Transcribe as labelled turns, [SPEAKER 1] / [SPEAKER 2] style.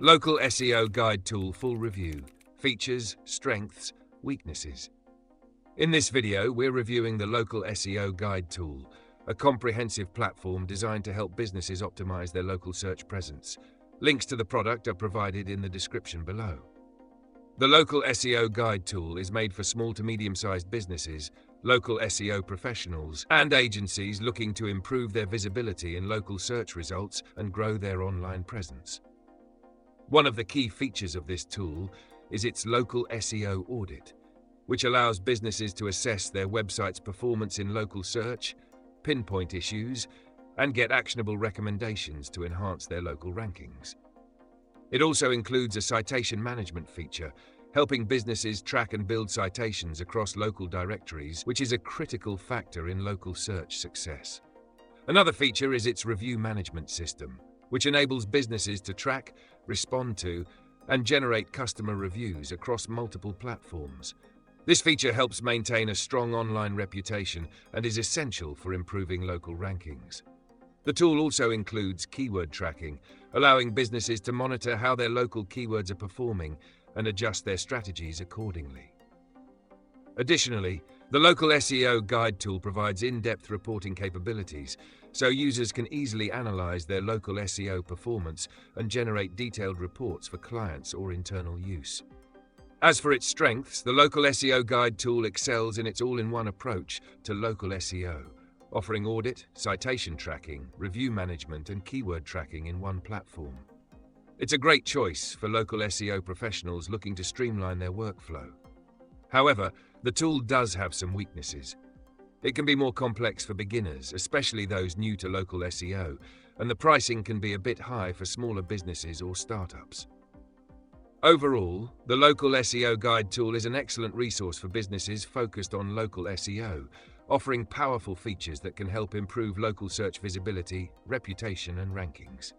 [SPEAKER 1] Local SEO Guide Tool Full Review. Features, Strengths, Weaknesses. In this video, we're reviewing the Local SEO Guide Tool, a comprehensive platform designed to help businesses optimize their local search presence. Links to the product are provided in the description below. The Local SEO Guide Tool is made for small to medium-sized businesses, local SEO professionals, and agencies looking to improve their visibility in local search results and grow their online presence. One of the key features of this tool is its local SEO audit, which allows businesses to assess their website's performance in local search, pinpoint issues, and get actionable recommendations to enhance their local rankings. It also includes a citation management feature, helping businesses track and build citations across local directories, which is a critical factor in local search success. Another feature is its review management system, which enables businesses to track, respond to, and generate customer reviews across multiple platforms. This feature helps maintain a strong online reputation and is essential for improving local rankings. The tool also includes keyword tracking, allowing businesses to monitor how their local keywords are performing and adjust their strategies accordingly. Additionally, the Local SEO Guide Tool provides in-depth reporting capabilities, so users can easily analyze their local SEO performance and generate detailed reports for clients or internal use. As for its strengths, the Local SEO Guide Tool excels in its all-in-one approach to local SEO, offering audit, citation tracking, review management, and keyword tracking in one platform. It's a great choice for local SEO professionals looking to streamline their workflow. However, the tool does have some weaknesses. It can be more complex for beginners, especially those new to local SEO, and the pricing can be a bit high for smaller businesses or startups. Overall, the Local SEO Guide Tool is an excellent resource for businesses focused on local SEO, offering powerful features that can help improve local search visibility, reputation, and rankings.